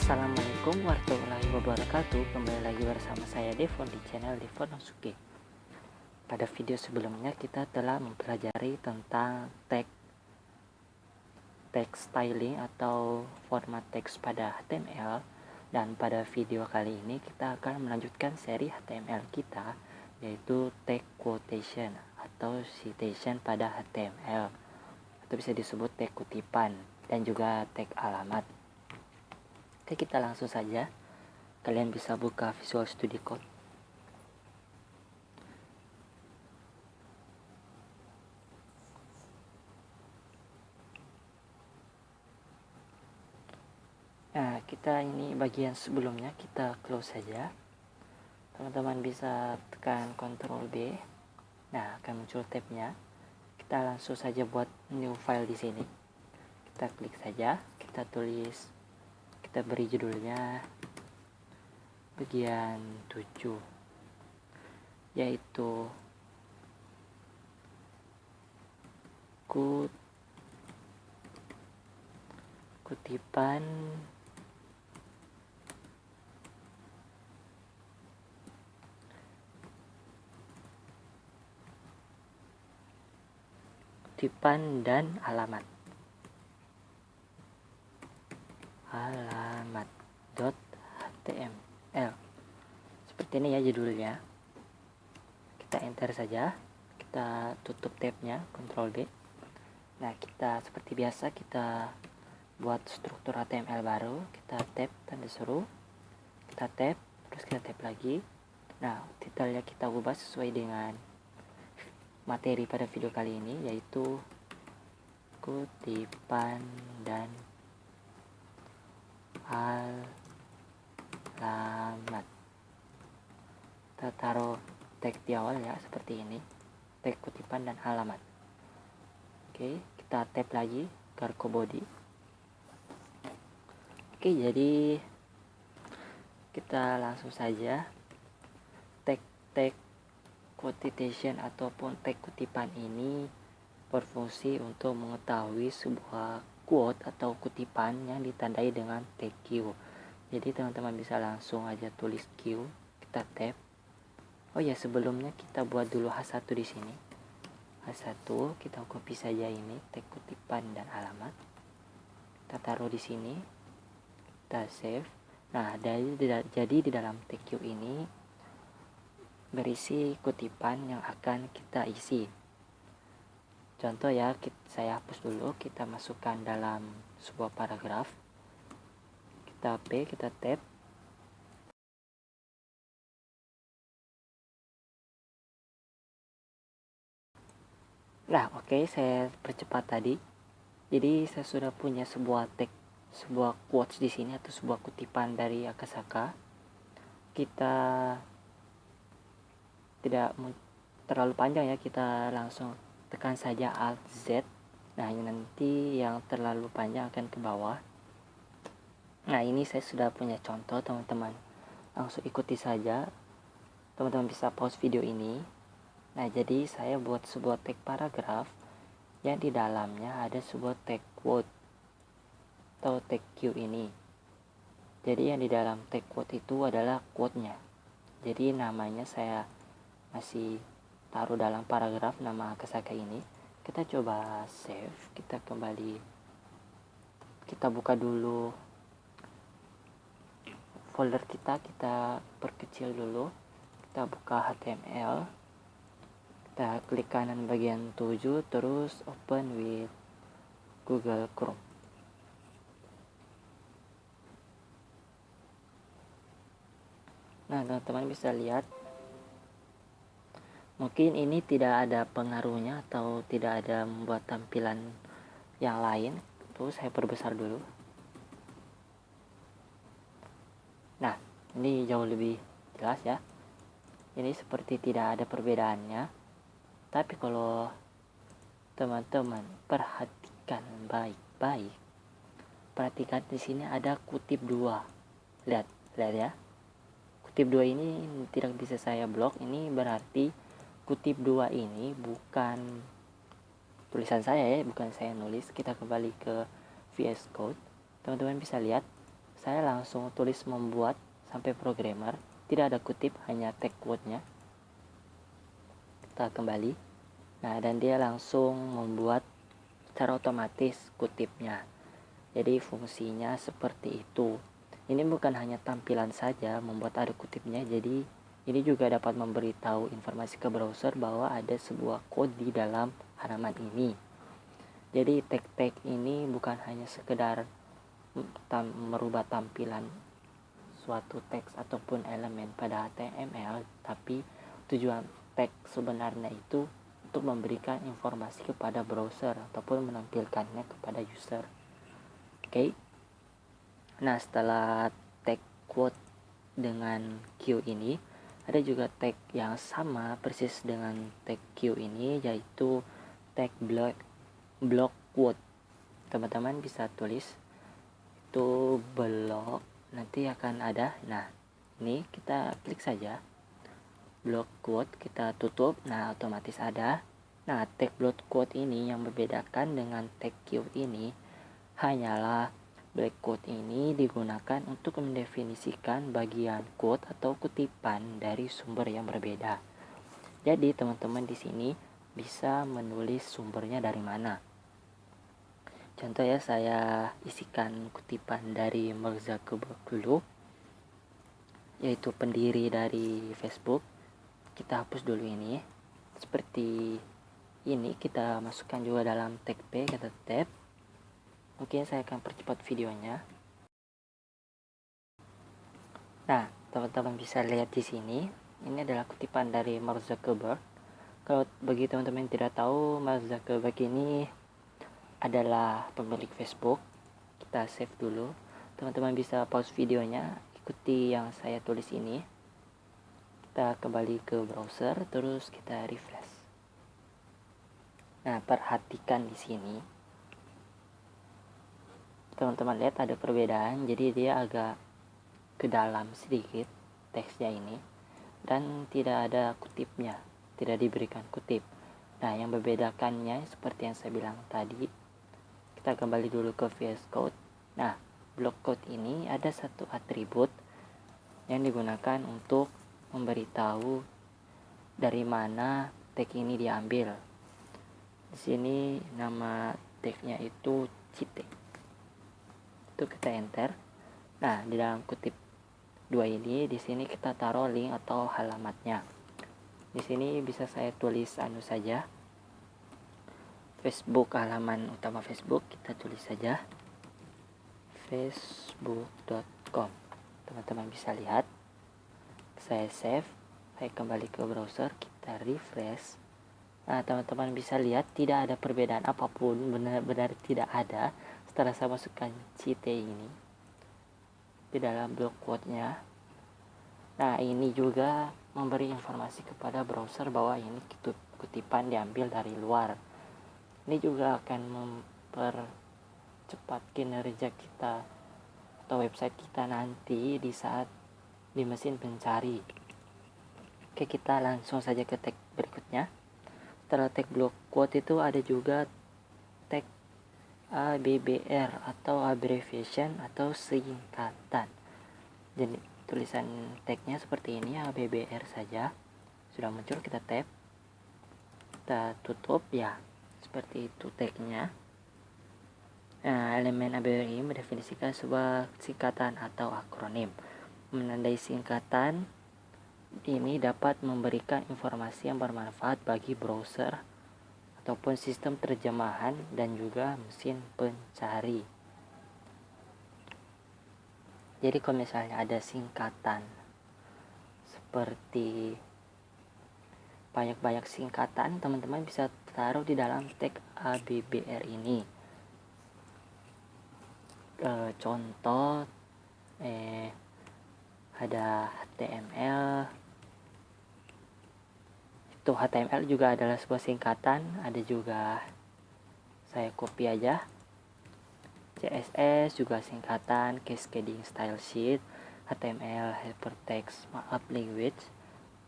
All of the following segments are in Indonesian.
Assalamualaikum warahmatullahi wabarakatuh. Kembali lagi bersama saya Devon di channel Devon Osuke. Pada video sebelumnya kita telah mempelajari tentang teks styling atau format teks pada HTML. Dan pada video kali ini kita akan melanjutkan seri HTML kita, yaitu tag quotation atau citation pada HTML, atau bisa disebut tag kutipan dan juga tag alamat. Oke, kita langsung saja. Kalian bisa buka Visual Studio Code. Nah, kita ini bagian sebelumnya kita close saja. Teman-teman bisa tekan Ctrl B. Nah, akan muncul tabnya. Kita langsung saja buat new file di sini. Kita klik saja, kita tulis, kita beri judulnya bagian 7, yaitu kutipan dan alamat .html. Seperti ini ya judulnya. Kita enter saja, kita tutup tabnya, Ctrl B. Nah, kita seperti biasa kita buat struktur HTML baru. Kita tab tanda seru, kita tab, terus kita tab lagi. Nah, detailnya kita ubah sesuai dengan materi pada video kali ini, yaitu kutipan dan alamat. Kita taruh tag di awal ya, seperti ini, tag kutipan dan alamat. Oke, kita tab lagi Cargo Body. Oke, jadi kita langsung saja. Tag quotation ataupun tag kutipan ini berfungsi untuk mengetahui sebuah quote atau kutipan yang ditandai dengan tag Q. Jadi teman-teman bisa langsung aja tulis Q, kita tab. Oh ya, sebelumnya kita buat dulu H1 di sini. H1 kita copy saja ini tag kutipan dan alamat. Kita taruh di sini. Kita save. Nah, jadi di dalam tag Q ini berisi kutipan yang akan kita isi. Contoh ya, saya hapus dulu, kita masukkan dalam sebuah paragraf. Kita P, kita tab. Nah, oke, saya percepat tadi. Jadi saya sudah punya sebuah tag, sebuah quotes di sini atau sebuah kutipan dari Akasaka. Kita tidak terlalu panjang ya, kita langsung tekan saja Alt Z. Nah, ini nanti yang terlalu panjang akan ke bawah. Nah, ini saya sudah punya contoh, teman-teman. Langsung ikuti saja. Teman-teman bisa pause video ini. Nah, jadi saya buat sebuah tag paragraf yang di dalamnya ada sebuah tag quote atau tag Q ini. Jadi yang di dalam tag quote itu adalah quote-nya. Jadi namanya saya masih taruh dalam paragraf nama Akasaka ini. Kita coba save, kita kembali, kita buka dulu folder kita perkecil dulu, kita buka HTML, kita klik kanan bagian 7, terus open with Google Chrome. Nah, teman-teman bisa lihat, mungkin ini tidak ada pengaruhnya atau tidak ada membuat tampilan yang lain. Terus saya perbesar dulu. Nah, ini jauh lebih jelas ya. Ini seperti tidak ada perbedaannya. Tapi kalau teman-teman perhatikan baik-baik, perhatikan di sini ada kutip 2. Lihat ya. Kutip 2 ini tidak bisa saya blok. Ini berarti kutip 2 ini bukan tulisan saya ya, bukan saya nulis. Kita kembali ke VS Code. Teman-teman bisa lihat saya langsung tulis membuat sampai programmer, tidak ada kutip, hanya tag quote-nya. Kita kembali. Nah, dan dia langsung membuat secara otomatis kutipnya. Jadi fungsinya seperti itu. Ini bukan hanya tampilan saja membuat ada kutipnya, jadi ini juga dapat memberitahu informasi ke browser bahwa ada sebuah code di dalam halaman ini. Jadi tag-tag ini bukan hanya sekedar merubah tampilan suatu teks ataupun elemen pada HTML, tapi tujuan tag sebenarnya itu untuk memberikan informasi kepada browser ataupun menampilkannya kepada user. Oke. Nah, setelah tag quote dengan Q ini, ada juga tag yang sama persis dengan tag Q ini, yaitu tag block quote. Teman-teman bisa tulis itu block, nanti akan ada. Nah, ini kita klik saja block quote, kita tutup. Nah, otomatis ada. Nah, tag block quote ini yang membedakan dengan tag Q ini hanyalah block quote ini digunakan untuk mendefinisikan bagian quote atau kutipan dari sumber yang berbeda. Jadi teman-teman di sini bisa menulis sumbernya dari mana. Contoh ya, saya isikan kutipan dari Mark Zuckerberg dulu, yaitu pendiri dari Facebook. Kita hapus dulu ini. Seperti ini, kita masukkan juga dalam tag P, kata tab. Mungkin saya akan percepat videonya. Nah, teman-teman bisa lihat di sini. Ini adalah kutipan dari Mark Zuckerberg. Kalau bagi teman-teman yang tidak tahu, Mark Zuckerberg ini adalah pemilik Facebook. Kita save dulu. Teman-teman bisa pause videonya, ikuti yang saya tulis ini. Kita kembali ke browser, terus kita refresh. Nah, perhatikan di sini. Teman-teman lihat ada perbedaan, jadi dia agak ke dalam sedikit teksnya ini, dan tidak ada kutipnya, tidak diberikan kutip. Nah, yang membedakannya seperti yang saya bilang tadi, kita kembali dulu ke VS Code. Nah, block code ini ada satu atribut yang digunakan untuk memberitahu dari mana tag ini diambil. Di sini nama tagnya itu cite. Itu kita enter. Nah, di dalam kutip 2 ini, di sini kita taruh link atau alamatnya. Di sini bisa saya tulis saja. Facebook, halaman utama Facebook, kita tulis saja facebook.com. Teman-teman bisa lihat. Saya save, saya kembali ke browser, kita refresh. Nah, teman-teman bisa lihat tidak ada perbedaan apapun, benar-benar tidak ada setelah saya masukkan CT ini di dalam block quote-nya. Nah, ini juga memberi informasi kepada browser bahwa ini kutipan diambil dari luar. Ini juga akan mempercepat kinerja kita atau website kita nanti di saat di mesin pencari. Oke, kita langsung saja ke tag berikutnya. Setelah tag block quote itu ada juga tag ABBR atau abbreviation atau singkatan. Jadi tulisan tagnya seperti ini, ABBR saja. Sudah muncul, kita tab, kita tutup ya, seperti itu tagnya. Nah, elemen ABBR ini mendefinisikan sebuah singkatan atau akronim. Menandai singkatan ini dapat memberikan informasi yang bermanfaat bagi browser ataupun sistem terjemahan dan juga mesin pencari. Jadi kalau misalnya ada singkatan seperti banyak-banyak singkatan, teman-teman bisa taruh di dalam tag ABBR ini. Contoh ada HTML. Itu HTML juga adalah sebuah singkatan. Ada juga, saya copy aja, CSS juga singkatan, cascading style sheet, HTML hypertext markup language.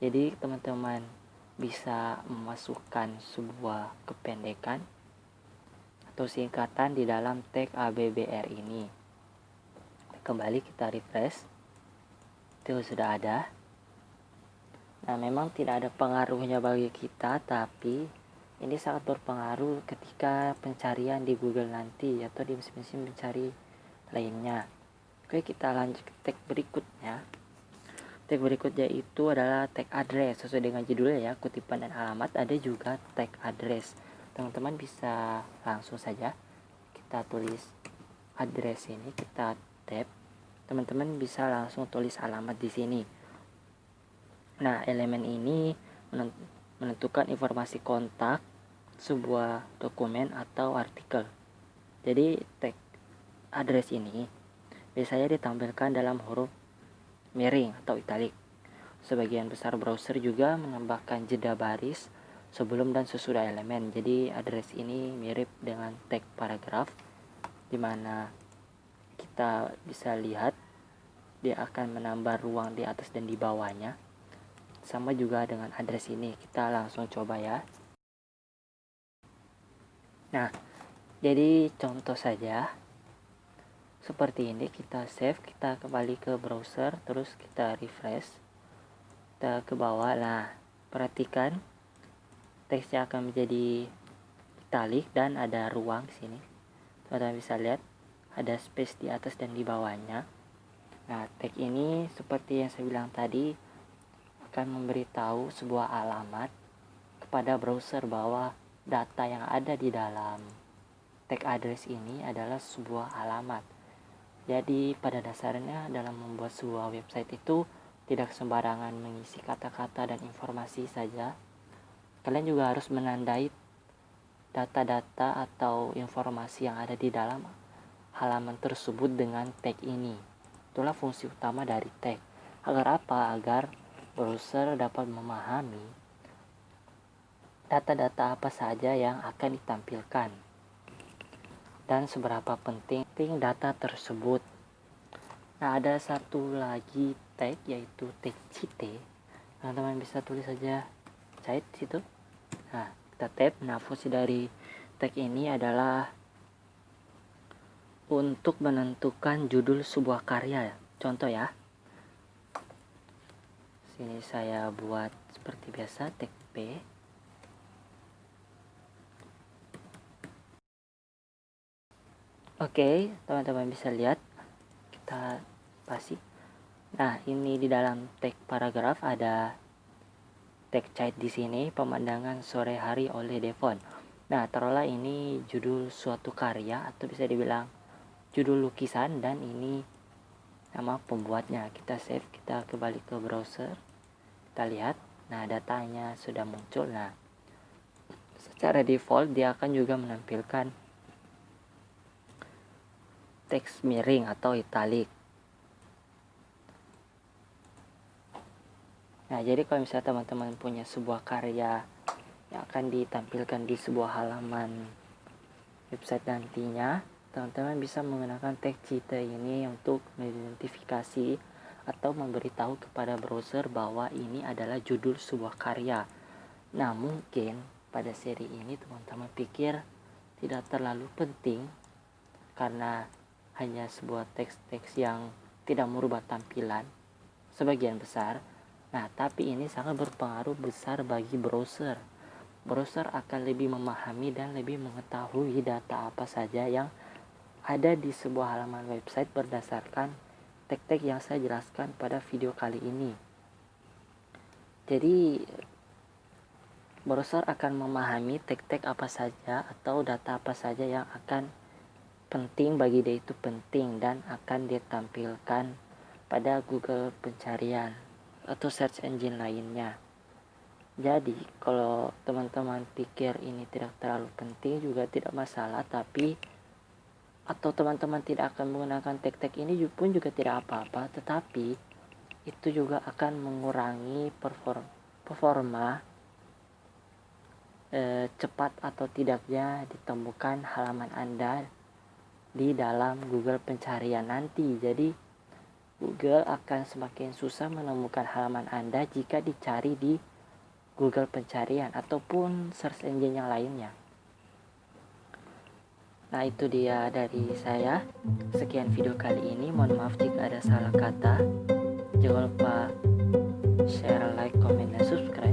Jadi teman-teman bisa memasukkan sebuah kependekan atau singkatan di dalam tag ABBR ini. kembali kita refresh, itu sudah ada. Nah, memang tidak ada pengaruhnya bagi kita, tapi ini sangat berpengaruh ketika pencarian di Google nanti atau di mesin-mesin pencari lainnya. Oke, kita lanjut ke tag berikutnya. Tag berikutnya itu adalah tag address. Sesuai dengan judulnya ya, kutipan dan alamat, ada juga tag address. Teman-teman bisa langsung saja kita tulis address ini, kita tab. Teman-teman bisa langsung tulis alamat di sini. Nah, elemen ini menentukan informasi kontak sebuah dokumen atau artikel. Jadi tag address ini biasanya ditampilkan dalam huruf miring atau italik. Sebagian besar browser juga menambahkan jeda baris sebelum dan sesudah elemen. Jadi address ini mirip dengan tag paragraf, di mana kita bisa lihat dia akan menambah ruang di atas dan di bawahnya. Sama juga dengan address ini, kita langsung coba ya. Nah, jadi contoh saja seperti ini, kita save, kita kembali ke browser, terus kita refresh, kita ke bawah. Nah, perhatikan teksnya akan menjadi italik dan ada ruang di sini. Teman-teman bisa lihat ada space di atas dan di bawahnya. Nah, tag ini seperti yang saya bilang tadi akan memberitahu sebuah alamat kepada browser bahwa data yang ada di dalam tag address ini adalah sebuah alamat. Jadi pada dasarnya dalam membuat sebuah website itu tidak sembarangan mengisi kata-kata dan informasi saja. Kalian juga harus menandai data-data atau informasi yang ada di dalam halaman tersebut dengan tag ini. Itulah fungsi utama dari tag. Agar apa? Agar browser dapat memahami data-data apa saja yang akan ditampilkan dan seberapa penting data tersebut. Nah, ada satu lagi tag yaitu tag cite. Teman-teman bisa tulis saja cite situ. Nah, kita tab. Nah, fungsi dari tag ini adalah untuk menentukan judul sebuah karya. Contoh ya. Sini saya buat seperti biasa tag P. Oke, teman-teman bisa lihat, kita pasti. Nah, ini di dalam tag paragraf ada tag cite di sini, pemandangan sore hari oleh Devon. Nah, taruhlah ini judul suatu karya atau bisa dibilang judul lukisan, dan ini nama pembuatnya. Kita save, kita kembali ke browser, kita lihat. Nah, datanya sudah muncul. Nah, secara default dia akan juga menampilkan teks miring atau italik. Nah, jadi kalau misalnya teman-teman punya sebuah karya yang akan ditampilkan di sebuah halaman website nantinya, teman-teman bisa menggunakan tag cite ini untuk mengidentifikasi atau memberitahu kepada browser bahwa ini adalah judul sebuah karya. Nah, mungkin pada seri ini teman-teman pikir tidak terlalu penting karena hanya sebuah teks-teks yang tidak merubah tampilan sebagian besar. Nah, tapi ini sangat berpengaruh besar bagi browser. Browser akan lebih memahami dan lebih mengetahui data apa saja yang ada di sebuah halaman website berdasarkan tag-tag yang saya jelaskan pada video kali ini. Jadi, browser akan memahami tag-tag apa saja atau data apa saja yang akan penting bagi dia, itu penting dan akan ditampilkan pada Google pencarian atau search engine lainnya. Jadi kalau teman-teman pikir ini tidak terlalu penting juga tidak masalah, atau teman-teman tidak akan menggunakan tag-tag ini pun juga tidak apa-apa, tetapi itu juga akan mengurangi performa cepat atau tidaknya ditemukan halaman Anda di dalam Google pencarian nanti. Jadi Google akan semakin susah menemukan halaman Anda jika dicari di Google pencarian ataupun search engine yang lainnya. Nah, itu dia dari saya. Sekian video kali ini. Mohon maaf jika ada salah kata. Jangan lupa share, like, comment, dan subscribe.